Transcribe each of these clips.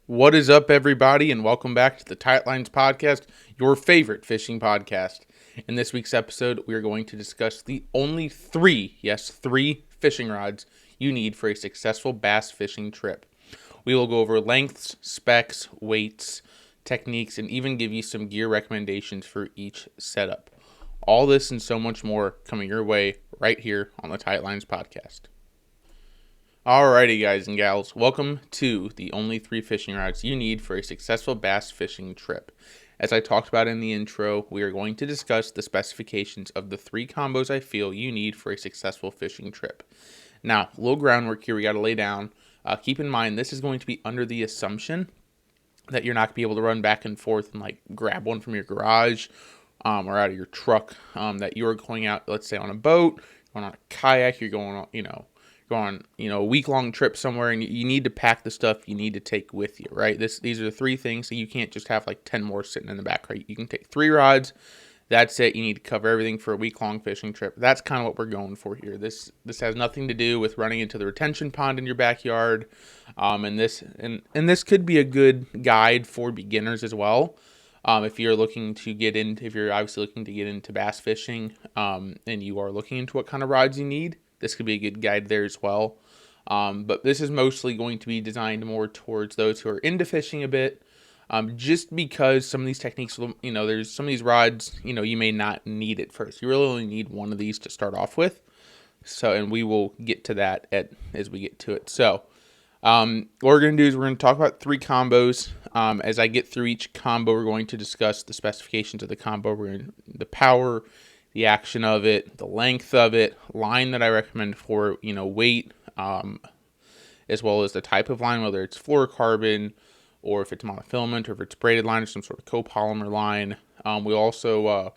What is up, everybody, and welcome back to the Tight Lines Podcast, your favorite fishing podcast. In this week's episode, we are going to discuss the only three fishing rods you need for a successful bass fishing trip. We will go over lengths, specs, weights, techniques, and even give you some gear recommendations for each setup. All this and so much more coming your way right here on the Tight Lines Podcast. Alrighty, guys and gals, welcome to the only three fishing rods you need for a successful bass fishing trip. As I talked about in the intro, we are going to discuss the specifications of the three combos I feel you need for a successful fishing trip. Now, a little groundwork here we got to lay down. Keep in mind, this is going to be under the assumption that you're not going to be able to run back and forth and like grab one from your garage or out of your truck, that you are going out, let's say on a boat, going on a kayak, you're going on, go on, a week-long trip somewhere, and you need to pack the stuff you need to take with you, right? These are the three things, so you can't just have like 10 more sitting in the back, right? You can take 3 rods. That's it. You need to cover everything for a week-long fishing trip. That's kind of what we're going for here. This has nothing to do with running into the retention pond in your backyard, and this could be a good guide for beginners as well. If you're obviously looking to get into bass fishing, and you are looking into what kind of rods you need, this could be a good guide there as well. But this is mostly going to be designed more towards those who are into fishing a bit. Just because some of these techniques, there's some of these rods, you may not need it first. You really only need one of these to start off with. So, and we will get to that as we get to it. So, what we're going to do is we're going to talk about 3 combos. As I get through each combo, we're going to discuss the specifications of the combo. The power, the action of it, the length of it, line that I recommend for, weight, as well as the type of line, whether it's fluorocarbon or if it's monofilament or if it's braided line or some sort of copolymer line. I'm going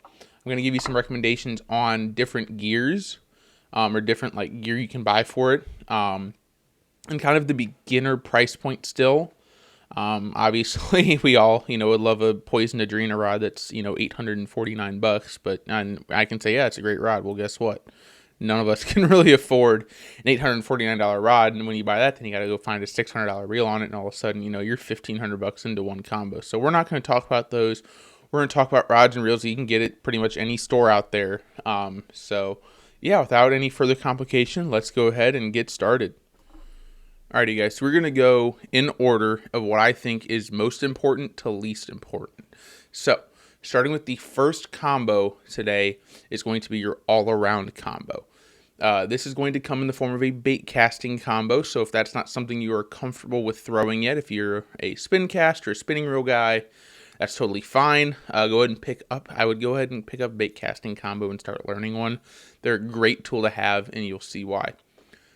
to give you some recommendations on different gears, or different like gear you can buy for it, and kind of the beginner price point still. Obviously we all, would love a Poison Adrena rod that's, $849, but I can say, yeah, it's a great rod. Well, guess what? None of us can really afford an $849 rod. And when you buy that, then you got to go find a $600 reel on it. And all of a sudden, you're $1,500 into one combo. So we're not going to talk about those. We're going to talk about rods and reels. You can get it pretty much any store out there. So yeah, without any further complication, let's go ahead and get started. Alrighty, guys, so we're going to go in order of what I think is most important to least important. So, starting with the first combo today is going to be your all-around combo. This is going to come in the form of a bait casting combo, so if that's not something you are comfortable with throwing yet, if you're a spin cast or a spinning reel guy, that's totally fine. I would go ahead and pick up bait casting combo and start learning one. They're a great tool to have, and you'll see why.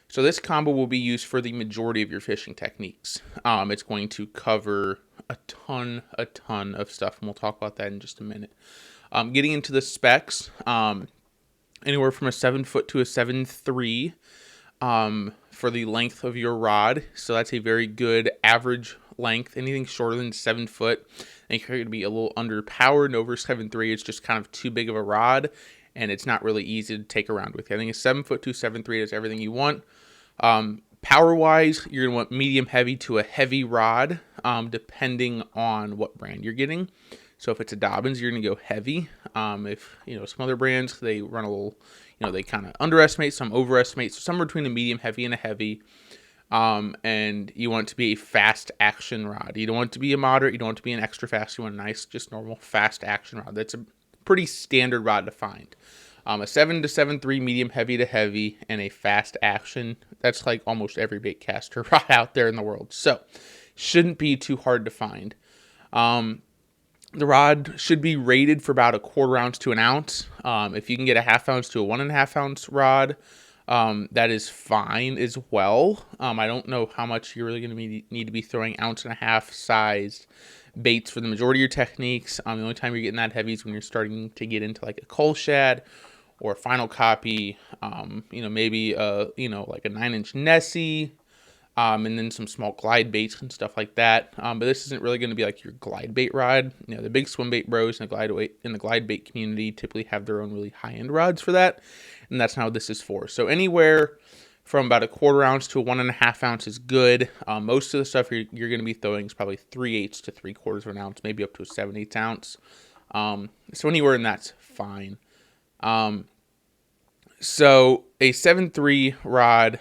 So this combo will be used for the majority of your fishing techniques. It's going to cover a ton of stuff, and we'll talk about that in just a minute. Getting into the specs, anywhere from a 7-foot to a 7.3 for the length of your rod. So that's a very good average length. Anything shorter than 7 foot, I think you're going to be a little underpowered. And over 7.3, it's just kind of too big of a rod, and it's not really easy to take around with. I think a 7-foot to 7.3 is everything you want. Power-wise, you're going to want medium-heavy to a heavy rod, depending on what brand you're getting. So if it's a Dobbins, you're going to go heavy. If, some other brands, they run a little, they kind of underestimate, some overestimate. So somewhere between a medium-heavy and a heavy. And you want it to be a fast action rod. You don't want it to be a moderate. You don't want it to be an extra fast. You want a nice, just normal fast action rod. That's a pretty standard rod to find. A 7 to 7.3 medium heavy to heavy and a fast action. That's like almost every bait caster rod out there in the world. So shouldn't be too hard to find. The rod should be rated for about a 1/4 ounce to an ounce. If you can get a 1/2 ounce to a 1.5 ounce rod, that is fine as well. I don't know how much you're really going to need to be throwing 1.5 ounce sized baits for the majority of your techniques. The only time you're getting that heavy is when you're starting to get into like a coal shad or a final copy, maybe like a 9-inch Nessie, and then some small glide baits and stuff like that. But this isn't really going to be like your glide bait rod. The big swim bait bros in the glide bait community typically have their own really high-end rods for that, and that's not what this is for. So anywhere from about a 1/4 ounce to a 1.5 ounce is good. Most of the stuff you're going to be throwing is probably 3/8 to 3/4 of an ounce, maybe up to a 7/8 ounce. So anywhere in that's fine. So a 7.3 rod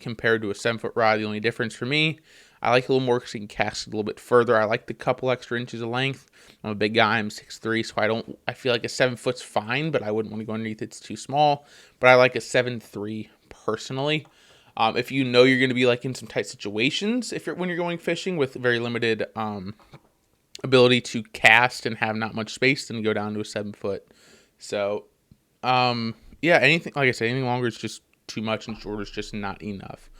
compared to a 7-foot rod, the only difference for me, I like a little more because you can cast it a little bit further. I like the couple extra inches of length. I'm a big guy. I'm 6'3", so I feel like a 7-foot's fine, but I wouldn't want to go underneath. It's too small. But I like a 7.3 personally. If you know you're going to be like in some tight situations, when you're going fishing with very limited ability to cast and have not much space, then go down to a 7-foot. So, yeah, anything like I said, anything longer is just too much, and shorter is just not enough.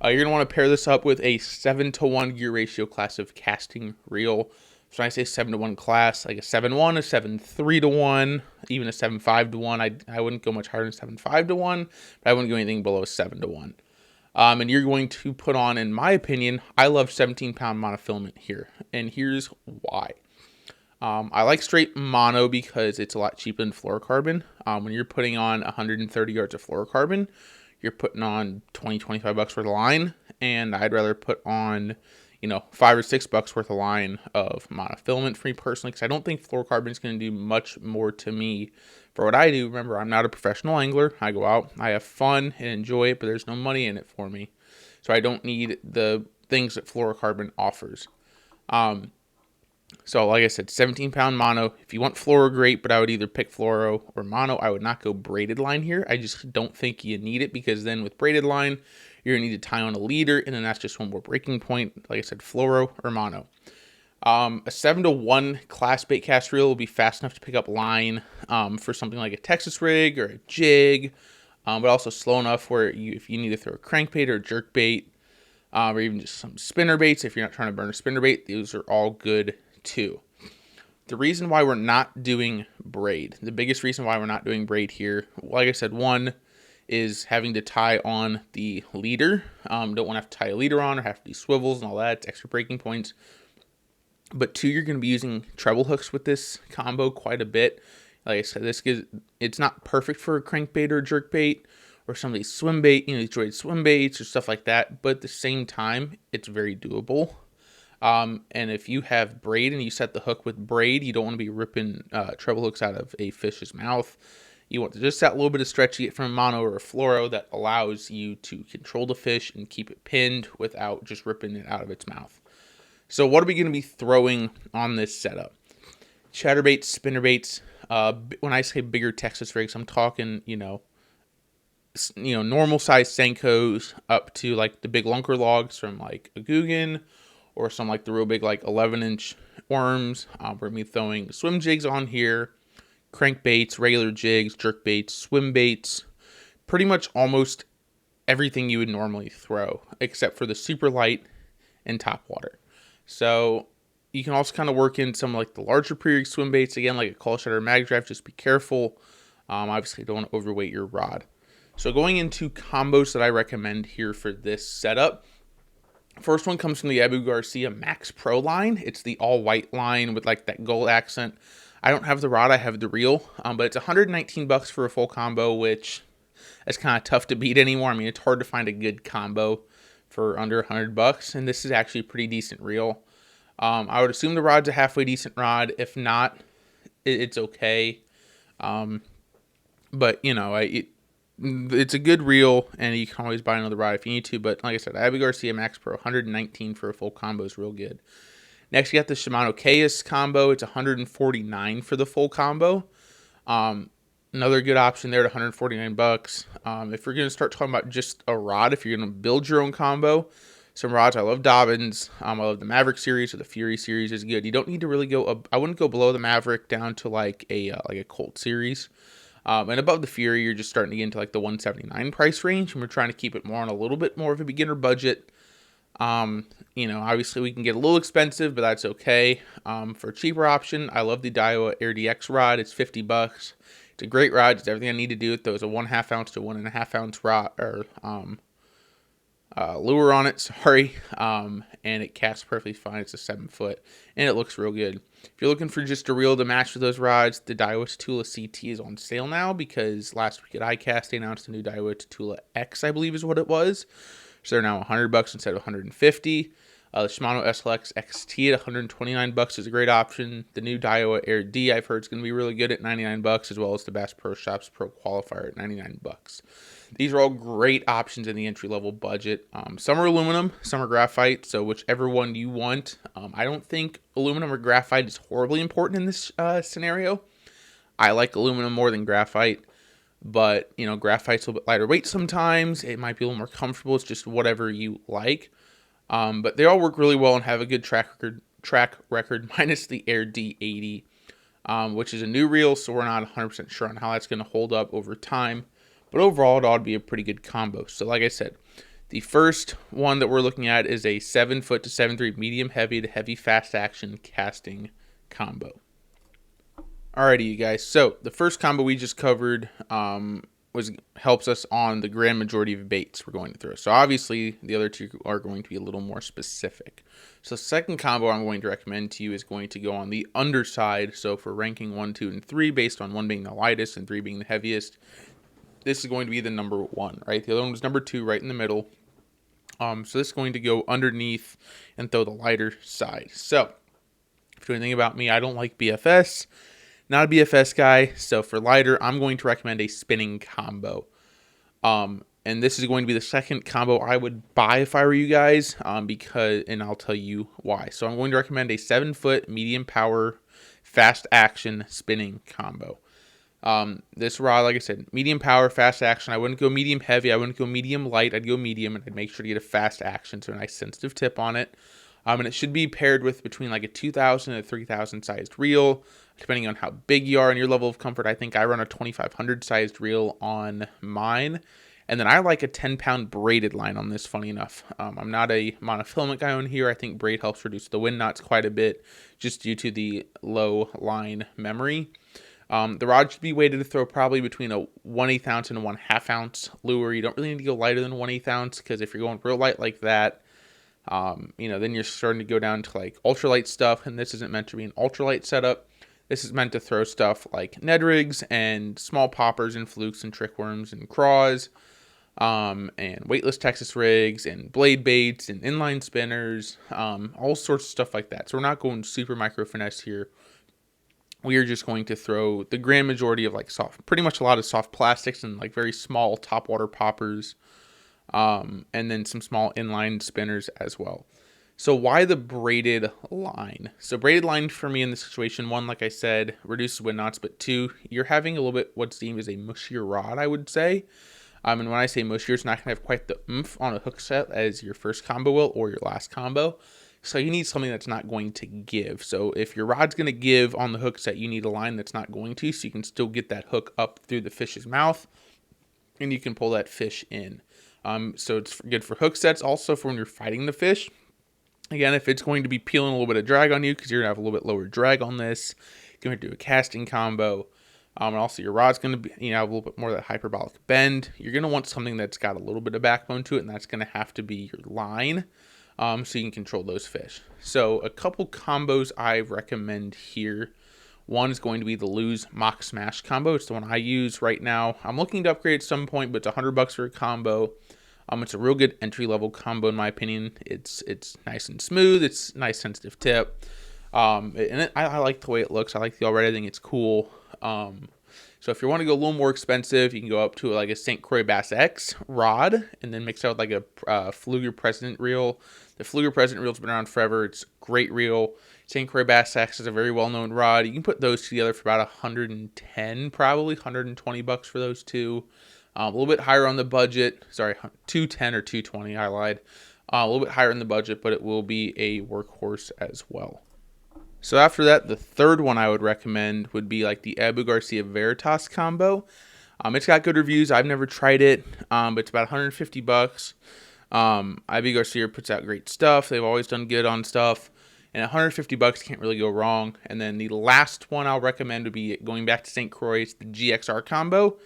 You're going to want to pair this up with a 7-to-1 gear ratio class of casting reel. So when I say 7-to-1 class, like a 7-1, a 7-3-to-1, even a 7-5-to-1. I wouldn't go much higher than 7-5-to-1, but I wouldn't go anything below a 7-to-1. And you're going to put on, in my opinion, I love 17-pound monofilament here, and here's why. I like straight mono because it's a lot cheaper than fluorocarbon. When you're putting on 130 yards of fluorocarbon, you're putting on $20-25 worth of line, and I'd rather put on, $5 or $6 worth of line of monofilament for me personally, because I don't think fluorocarbon is going to do much more to me for what I do. Remember, I'm not a professional angler. I go out, I have fun and enjoy it, but there's no money in it for me, so I don't need the things that fluorocarbon offers. So like I said, 17-pound mono. If you want fluoro, great, but I would either pick fluoro or mono. I would not go braided line here. I just don't think you need it, because then with braided line, you're going to need to tie on a leader, and then that's just one more breaking point. Like I said, fluoro or mono. A 7-to-1 class bait cast reel will be fast enough to pick up line for something like a Texas rig or a jig, but also slow enough where if you need to throw a crankbait or a jerk bait, or even just some spinner baits, if you're not trying to burn a spinner bait, those are all good too. The reason why we're not doing braid, the biggest reason why we're not doing braid here, like I said, one is having to tie on the leader. Don't want to have to tie a leader on or have to do swivels and all that. It's extra breaking points. But two, you're going to be using treble hooks with this combo quite a bit. Like I said, it's not perfect for a crankbait or a jerkbait or somebody's swim bait, these droid swim baits or stuff like that. But at the same time, it's very doable. And if you have braid and you set the hook with braid, you don't want to be ripping treble hooks out of a fish's mouth. You want just that little bit of stretch you get from a mono or a fluoro that allows you to control the fish and keep it pinned without just ripping it out of its mouth. So what are we going to be throwing on this setup? Chatterbaits, spinnerbaits. When I say bigger Texas rigs, I'm talking, normal size Senkos up to like the big lunker logs from like a Guggen, or some like the real big like 11-inch worms. We're going to be throwing swim jigs on here, crankbaits, regular jigs, jerk baits, swim baits, pretty much almost everything you would normally throw, except for the super light and top water. So you can also kind of work in some like the larger pre-rig swim baits, again, like a call shutter mag drive. Just be careful. Obviously, you don't want to overweight your rod. So going into combos that I recommend here for this setup. First one comes from the Abu Garcia Max Pro line. It's the all-white line with like that gold accent. I don't have the rod, I have the reel, but it's $119 for a full combo, which is kind of tough to beat anymore. I mean, it's hard to find a good combo for under $100, and this is actually a pretty decent reel. I would assume the rod's a halfway decent rod. If not, it's okay. But it's a good reel, and you can always buy another rod if you need to. But like I said, Abu Garcia Max Pro, $119 for a full combo is real good. Next, you got the Shimano Caius combo. It's $149 for the full combo. Another good option there at $149. If you're going to start talking about just a rod, if you're going to build your own combo, some rods, I love Dobbins. I love the Maverick series, or the Fury series is good. You don't need to really go up. I wouldn't go below the Maverick down to like a Colt series. And above the Fury, you're just starting to get into like the $179 price range, and we're trying to keep it more on a little bit more of a beginner budget. Obviously we can get a little expensive, but that's okay. For a cheaper option, I love the Daiwa Air DX rod. It's $50. It's a great rod. It's everything I need to do with those. A 1/2 ounce to 1.5 ounce rod, or lure on it, sorry, and it casts perfectly fine. It's a 7-foot, and it looks real good. If you're looking for just a reel to match with those rods, the Daiwa Tatula CT is on sale now because last week at iCast they announced the new Daiwa Tatula X, I believe is what it was. So they're now $100 instead of $150. The Shimano SLX XT at $129 is a great option. The new Daiwa Air D I've heard is going to be really good at $99, as well as the Bass Pro Shops Pro Qualifier at $99. These are all great options in the entry-level budget. Some are aluminum, some are graphite, so whichever one you want. I don't think aluminum or graphite is horribly important in this scenario. I like aluminum more than graphite, but, graphite's a little bit lighter weight sometimes. It might be a little more comfortable. It's just whatever you like. But they all work really well and have a good track record minus the Air D80, which is a new reel, so we're not 100% sure on how that's going to hold up over time. But overall, it ought to be a pretty good combo. So like I said, the first one that we're looking at is a 7-foot to 7.3 medium heavy to heavy fast action casting combo. Alrighty, you guys. So the first combo we just covered helps us on the grand majority of baits we're going to throw. So obviously the other two are going to be a little more specific. So the second combo I'm going to recommend to you is going to go on the underside. So for ranking 1, 2, and 3, based on 1 being the lightest and 3 being the heaviest, this is going to be the number 1, right? The other one was number 2, right in the middle. So this is going to go underneath and throw the lighter side. So if you know anything about me, I don't like BFS. Not a BFS guy, so for lighter, I'm going to recommend a spinning combo. And this is going to be the second combo I would buy if I were you guys, and I'll tell you why. So I'm going to recommend a 7-foot medium power fast action spinning combo. This rod, like I said, medium power, fast action. I wouldn't go medium heavy. I wouldn't go medium light. I'd go medium, and I'd make sure to get a fast action, so a nice sensitive tip on it. And it should be paired with between like a 2,000 and a 3,000 sized reel, depending on how big you are and your level of comfort. I think I run a 2,500 sized reel on mine. And then I like a 10-pound braided line on this, funny enough. I'm not a monofilament guy on here. I think braid helps reduce the wind knots quite a bit just due to the low line memory. The rod should be weighted to throw probably between a 1/8 ounce and a 1/2 ounce lure. You don't really need to go lighter than 1/8 ounce, because if you're going real light like that, then you're starting to go down to like ultralight stuff, and this isn't meant to be an ultralight setup. This is meant to throw stuff like Ned rigs and small poppers and flukes and trickworms and craws, and weightless Texas rigs and blade baits and inline spinners, all sorts of stuff like that. So we're not going super micro finesse here. We are just going to throw the grand majority of like pretty much a lot of soft plastics and like very small top water poppers, and then some small inline spinners as well. So why the braided line? So braided line for me in this situation, 1, like I said, reduces wind knots, but 2, you're having a little bit what's deemed as a mushier rod, I would say. And when I say mushier, it's not going to have quite the oomph on a hook set as your first combo will or your last combo. So you need something that's not going to give. So if your rod's going to give on the hook set, you need a line that's not going to, so you can still get that hook up through the fish's mouth, and you can pull that fish in. So it's good for hook sets, also for when you're fighting the fish. Again, if it's going to be peeling a little bit of drag on you, because you're going to have a little bit lower drag on this, you're going to do a casting combo. And also your rod's going to be, have a little bit more of that hyperbolic bend. You're going to want something that's got a little bit of backbone to it, and that's going to have to be your line, so you can control those fish. So a couple combos I recommend here. One is going to be the Lose Mock Smash combo. It's the one I use right now. I'm looking to upgrade at some point, but it's $100 for a combo. It's a real good entry-level combo in my opinion. It's nice and smooth. It's nice sensitive tip. I like the way it looks. I like the already. I think it's cool. So if you want to go a little more expensive, you can go up to like a St. Croix Bass X rod and then mix out with like a Fluger President reel. The Fluger President reel's been around forever. It's a great reel. St. Croix Bass X is a very well-known rod. You can put those together for about $110, probably $120 for those two. A little bit higher on the budget. Sorry, $210 or $220. I lied. A little bit higher in the budget, but it will be a workhorse as well. So after that, the third one I would recommend would be like the Abu Garcia Veritas combo. It's got good reviews. I've never tried it, but it's about $150. Abu Garcia puts out great stuff. They've always done good on stuff. And $150 can't really go wrong. And then the last one I'll recommend would be going back to St. Croix. It's the GXR combo.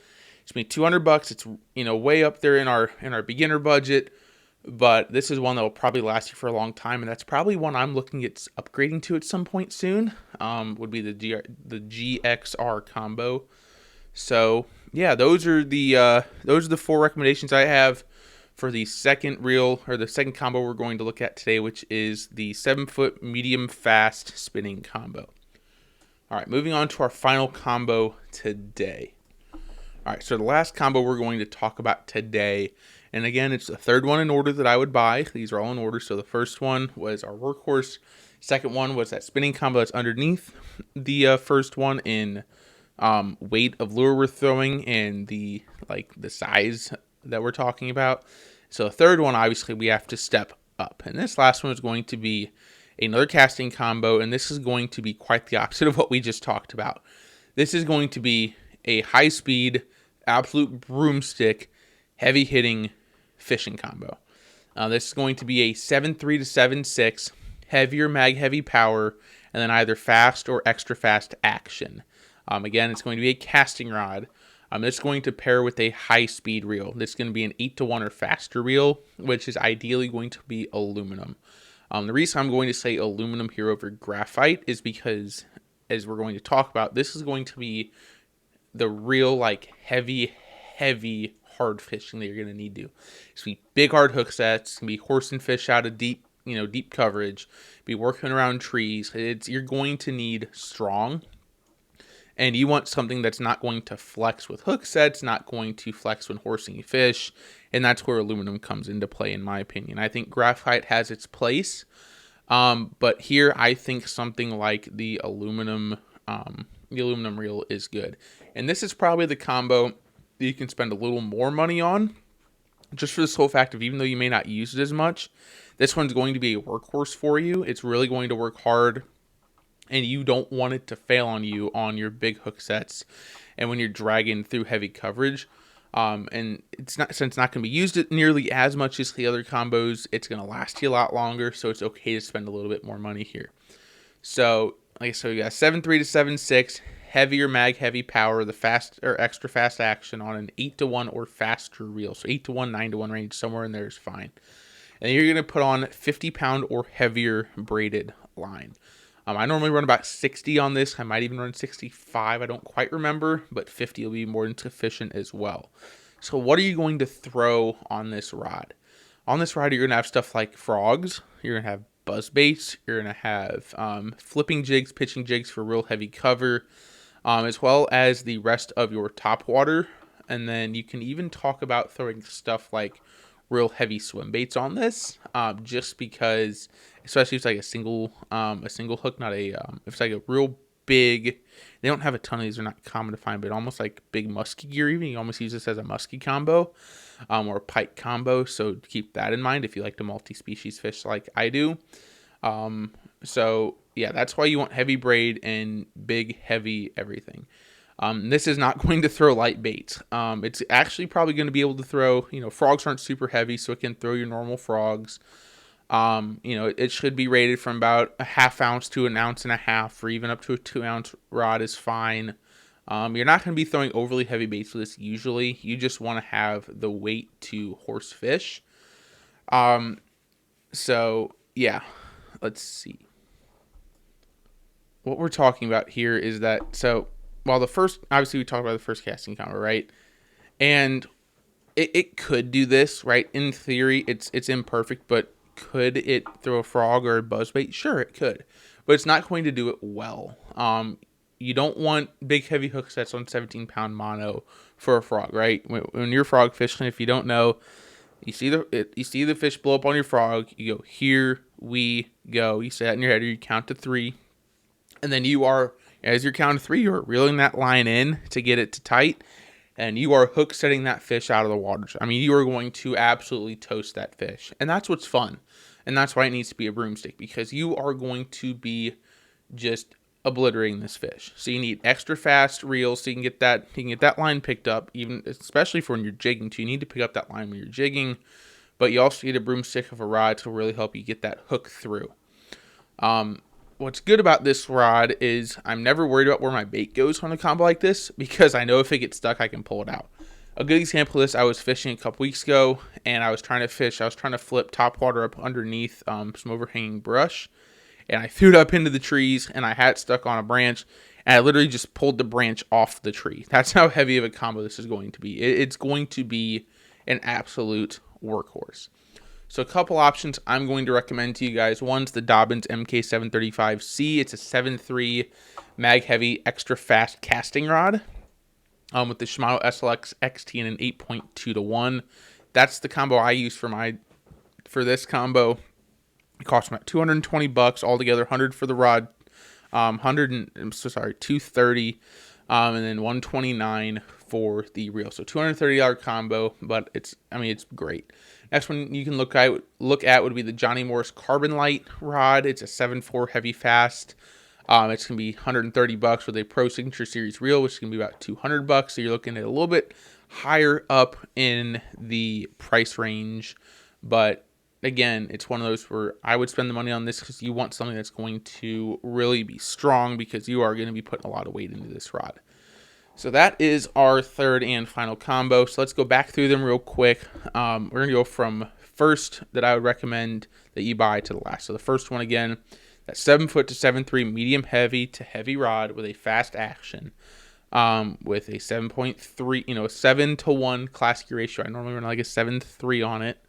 It's me $200. It's way up there in our beginner budget. but this is one that will probably last you for a long time, and that's probably one I'm looking at upgrading to at some point soon. Would be the GXR combo. So yeah, those are the four recommendations I have for the second reel, or the second combo we're going to look at today, which is the 7-foot medium fast spinning combo. All right, moving on to our final combo today. All right, so the last combo we're going to talk about today, and again, it's the third one in order that I would buy. These are all in order. So the first one was our workhorse. Second one was that spinning combo that's underneath the first one in weight of lure we're throwing and the size that we're talking about. So the third one, obviously, we have to step up. And this last one is going to be another casting combo, and this is going to be quite the opposite of what we just talked about. This is going to be a high-speed, absolute broomstick, heavy-hitting fishing combo. This is going to be a 7.3 to 7.6, heavier mag, heavy power, and then either fast or extra fast action. Again, it's going to be a casting rod. This is going to pair with a high-speed reel. This is going to be an 8-to-1 or faster reel, which is ideally going to be aluminum. The reason I'm going to say aluminum here over graphite is because, as we're going to talk about, this is going to be the real, heavy hard fishing that you're going to need to. It's going to be big, hard hook sets. It's going to be horsing fish out of deep coverage. Be working around trees. You're going to need strong. And you want something that's not going to flex with hook sets, not going to flex when horsing fish. And that's where aluminum comes into play, in my opinion. I think graphite has its place. But here, I think something like the aluminum reel is good. And this is probably the combo that you can spend a little more money on. Just for this whole fact of, even though you may not use it as much, this one's going to be a workhorse for you. It's really going to work hard. And you don't want it to fail on you on your big hook sets and when you're dragging through heavy coverage. And since it's not going to be used nearly as much as the other combos, it's going to last you a lot longer. So it's okay to spend a little bit more money here. So you got 7.3 to 7.6, heavier mag, heavy power, the fast or extra fast action on an 8-to-1 or faster reel. So 8-to-1, 9-to-1 range, somewhere in there is fine. And you're going to put on 50-pound or heavier braided line. I normally run about 60 on this. I might even run 65. I don't quite remember, but 50 will be more than sufficient as well. So what are you going to throw on this rod? On this rod, you're going to have stuff like frogs. You're going to have buzz baits. You're going to have flipping jigs, pitching jigs for real heavy cover, as well as the rest of your top water. And then you can even talk about throwing stuff like real heavy swim baits on this, just because, especially if it's like a single hook, not a, if it's like a real big, they don't have a ton of these, they're not common to find, but almost like big musky gear even, you almost use this as a musky combo, or a pike combo, so keep that in mind if you like to multi-species fish like I do. So yeah, that's why you want heavy braid and big, heavy everything. This is not going to throw light baits. It's actually probably going to be able to throw, frogs aren't super heavy, so it can throw your normal frogs. It should be rated from about a ½ ounce to an ounce and a half, or even up to a 2-ounce rod is fine. You're not going to be throwing overly heavy baits with this usually. You just want to have the weight to horse fish. So yeah, let's see. What we're talking about here is that, while obviously we talked about the first casting combo, right? And it could do this, right? In theory, it's imperfect, but could it throw a frog or a buzzbait? Sure, it could, but it's not going to do it well. You don't want big, heavy hook sets on 17-pound mono for a frog, right? When you're frog fishing, if you don't know, you see the fish blow up on your frog. You go, here we go. You say that in your head, or you count to 3, and then as you're counting 3, you're reeling that line in to get it to tight, and you are hook setting that fish out of the water. I mean, you are going to absolutely toast that fish, and that's what's fun, and that's why it needs to be a broomstick, because you are going to be just obliterating this fish. So you need extra fast reels so you can get that line picked up, even especially for when you're jigging too. You need to pick up that line when you're jigging, but you also need a broomstick of a rod to really help you get that hook through. What's good about this rod is I'm never worried about where my bait goes on a combo like this, because I know if it gets stuck, I can pull it out. A good example of this, I was fishing a couple weeks ago, and I was trying to flip top water up underneath some overhanging brush, and I threw it up into the trees, and I had it stuck on a branch, and I literally just pulled the branch off the tree. That's how heavy of a combo this is going to be. It's going to be an absolute workhorse. So a couple options I'm going to recommend to you guys. One's the Dobyns MK735C. It's a 7.3 mag heavy extra fast casting rod with the Shimano SLX XT and an 8.2-to-1. That's the combo I use for this combo. It costs about $220 altogether, 100 for the rod, 230, and then 129 for the reel. So $230 combo, but it's great. Next one you can look at would be the Johnny Morris Carbon Light rod. It's a 7.4 heavy fast. It's gonna be $130 with a Pro Signature Series reel, which is gonna be about $200. So you're looking at a little bit higher up in the price range, but again, it's one of those where I would spend the money on this because you want something that's going to really be strong, because you are going to be putting a lot of weight into this rod. So that is our third and final combo. So let's go back through them real quick. We're going to go from first that I would recommend that you buy to the last. So the first one, again, that 7-foot to 7.3 medium heavy to heavy rod with a fast action. With a 7.3, a 7-to-1 classic ratio. I normally run like a 7.3 on it.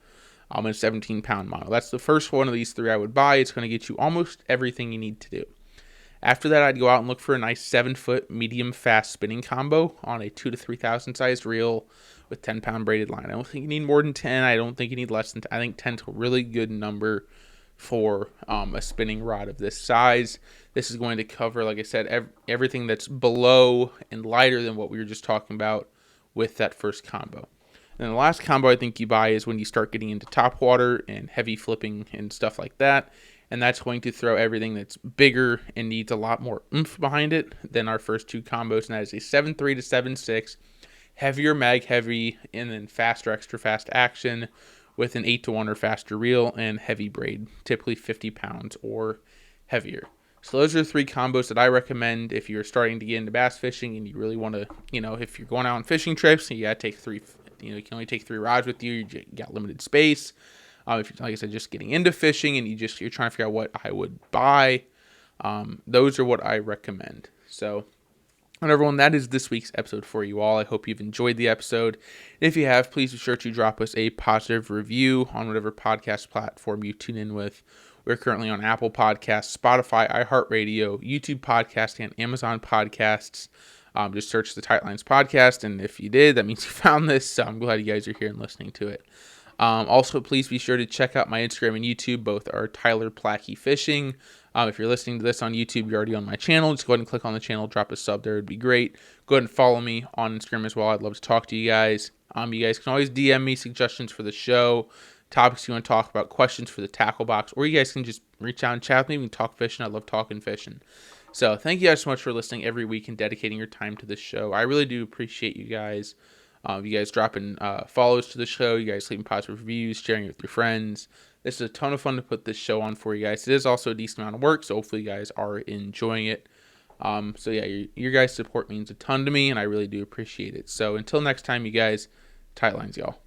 A 17-pound model. That's the first one of these three I would buy. It's going to get you almost everything you need to do. After that, I'd go out and look for a nice 7-foot medium fast spinning combo on a 2,000 to 3,000 sized reel with 10-pound braided line. I don't think you need more than 10. I don't think you need less than 10. I think 10 is a really good number for a spinning rod of this size. This is going to cover, like I said, everything that's below and lighter than what we were just talking about with that first combo. And the last combo I think you buy is when you start getting into top water and heavy flipping and stuff like that. And that's going to throw everything that's bigger and needs a lot more oomph behind it than our first two combos. And that is a 7.3 to 7.6, heavier mag heavy, and then faster extra fast action with an 8-to-1 or faster reel and heavy braid, typically 50 pounds or heavier. So those are three combos that I recommend if you're starting to get into bass fishing and you really want to, if you're going out on fishing trips, you got to take three. You can only take 3 rods with you. You got limited space. If you're, like I said, just getting into fishing and you're trying to figure out what I would buy, those are what I recommend. So, everyone, that is this week's episode for you all. I hope you've enjoyed the episode. If you have, please be sure to drop us a positive review on whatever podcast platform you tune in with. We're currently on Apple Podcasts, Spotify, iHeartRadio, YouTube Podcast, and Amazon Podcasts. Just search the Tightlines Podcast, and if you did, that means you found this, so I'm glad you guys are here and listening to it. Also, please be sure to check out my Instagram and YouTube. Both are Tyler Placke Fishing. If you're listening to this on YouTube, you're already on my channel. Just go ahead and click on the channel, drop a sub there. It would be great. Go ahead and follow me on Instagram as well. I'd love to talk to you guys. You guys can always DM me suggestions for the show, topics you want to talk about, questions for the tackle box, or you guys can just reach out and chat with me. We can talk fishing. I love talking fishing. So thank you guys so much for listening every week and dedicating your time to this show. I really do appreciate you guys. You guys dropping follows to the show. You guys leaving positive reviews, sharing it with your friends. This is a ton of fun to put this show on for you guys. It is also a decent amount of work, so hopefully you guys are enjoying it. So yeah, your guys' support means a ton to me, and I really do appreciate it. So until next time, you guys, tight lines, y'all.